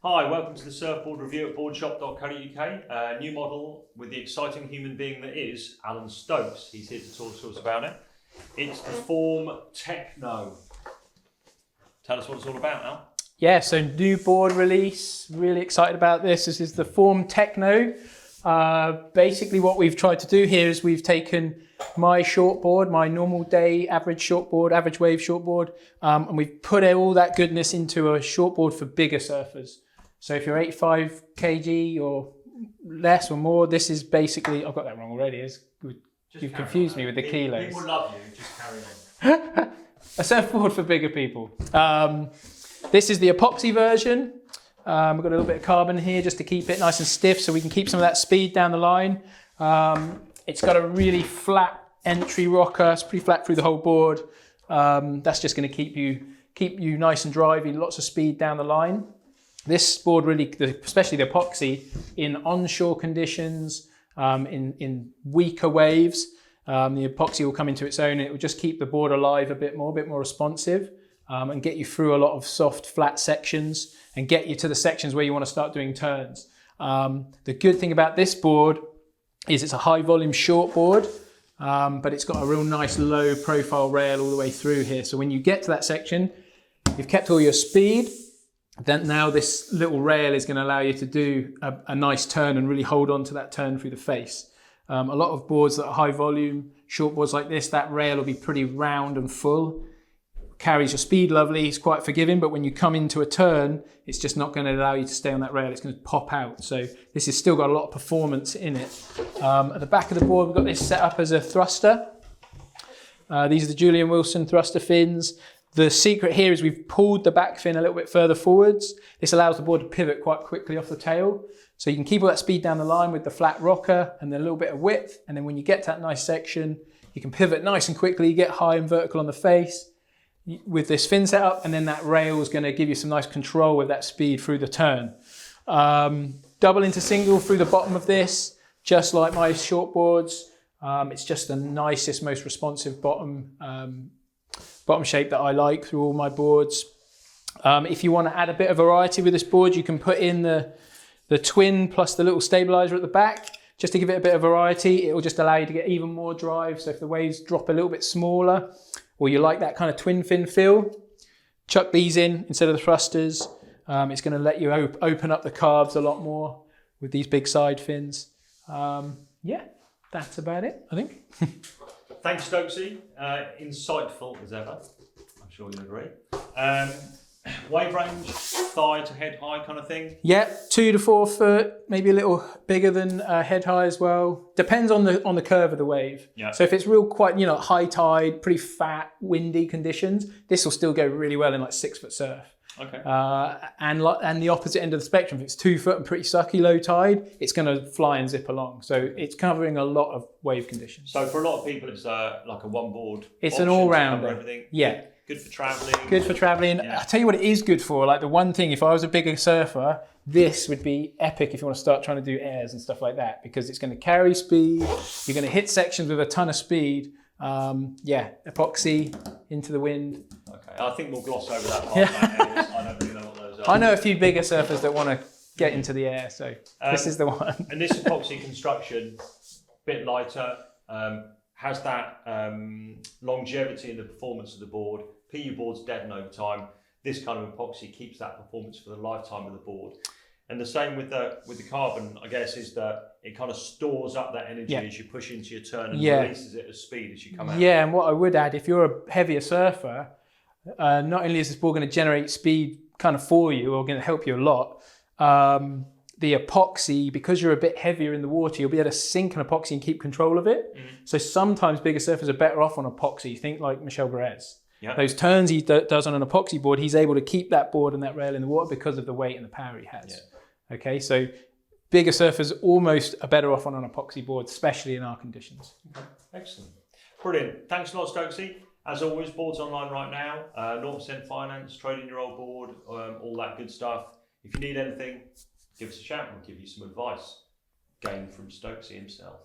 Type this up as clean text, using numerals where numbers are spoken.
Hi, welcome to the Surfboard Review at boardshop.co.uk. New model with the exciting human being that is Alan Stokes. He's here to talk to us about it. It's the Form Techno. Tell us what it's all about, Al. Yeah, so new board release. Really excited about this. This is the Form Techno. Basically what we've tried to do here is we've taken my shortboard, my normal day average shortboard, average wave shortboard, and we've put all that goodness into a shortboard for bigger surfers. So if you're 85 kg or less or more, this is basically, I've got that wrong already. You've confused me with the kilos. People love you, just carry on. A surfboard for bigger people. This is the epoxy version. We've got a little bit of carbon here just to keep it nice and stiff so we can keep some of that speed down the line. It's got a really flat entry rocker. It's pretty flat through the whole board. That's just going to keep you nice and driving, lots of speed down the line. This board really, especially the epoxy, in onshore conditions, in weaker waves, the epoxy will come into its own and it will just keep the board alive a bit more responsive, and get you through a lot of soft, flat sections and get you to the sections where you want to start doing turns. The good thing about this board is it's a high volume short board, but it's got a real nice low profile rail all the way through here. So when you get to that section, you've kept all your speed. Then now this little rail is going to allow you to do a nice turn and really hold on to that turn through the face. A lot of boards that are high volume, short boards like this, that rail will be pretty round and full. Carries your speed lovely, it's quite forgiving, but when you come into a turn, it's just not going to allow you to stay on that rail, it's going to pop out. So this has still got a lot of performance in it. At the back of the board, we've got this set up as a thruster. These are the Julian Wilson thruster fins. The secret here is we've pulled the back fin a little bit further forwards. This allows the board to pivot quite quickly off the tail. So you can keep all that speed down the line with the flat rocker and then a little bit of width. And then when you get to that nice section, you can pivot nice and quickly, you get high and vertical on the face with this fin setup, and then that rail is going to give you some nice control with that speed through the turn. Double into single through the bottom of this, just like my shortboards. It's just the nicest, most responsive bottom shape that I like through all my boards. If you want to add a bit of variety with this board, you can put in the twin plus the little stabilizer at the back, just to give it a bit of variety. It will just allow you to get even more drive. So if the waves drop a little bit smaller, or you like that kind of twin fin feel, chuck these in instead of the thrusters. It's going to let you open up the calves a lot more with these big side fins. Yeah, that's about it, I think. Thanks, Stokesy. Insightful as ever. I'm sure you'll agree. Wave range, thigh to head high kind of thing? Yeah, 2 to 4 foot, maybe a little bigger than head high as well. Depends on the curve of the wave. Yeah. So if it's real quite, high tide, pretty fat, windy conditions, this will still go really well in like 6 foot surf. Okay. And the opposite end of the spectrum, if it's 2 foot and pretty sucky low tide, it's going to fly and zip along. So it's covering a lot of wave conditions. So for a lot of people, it's like a one board. It's an all-rounder. Everything. Yeah. Good for travelling. Good for travelling. Yeah. I'll tell you what it is good for. Like the one thing, if I was a bigger surfer, this would be epic if you want to start trying to do airs and stuff like that, because it's going to carry speed. You're going to hit sections with a ton of speed. Yeah, epoxy into the wind. Okay, I think we'll gloss over that part. Yeah. I don't really know what those are. I know a few bigger surfers that want to get into the air, so this is the one. And this epoxy construction, bit lighter, has that longevity in the performance of the board. PU board's deaden over time. This kind of epoxy keeps that performance for the lifetime of the board. And the same with the carbon, I guess, is that it kind of stores up that energy as you push into your turn and releases it at speed as you come out. Yeah, and what I would add, if you're a heavier surfer, not only is this board going to generate speed kind of for you, or going to help you a lot, the epoxy, because you're a bit heavier in the water, you'll be able to sink an epoxy and keep control of it. So sometimes bigger surfers are better off on epoxy. Think like Michel Perez. Yep. Those turns he does on an epoxy board, he's able to keep that board and that rail in the water because of the weight and the power he has. Yeah. Okay, so bigger surfers almost are better off on an epoxy board, especially in our conditions. Okay. Excellent. Brilliant. Thanks a lot, Stokesy. As always, boards online right now, 0% finance, trading your old board, all that good stuff. If you need anything, give us a shout and we'll give you some advice gained from Stokesy himself.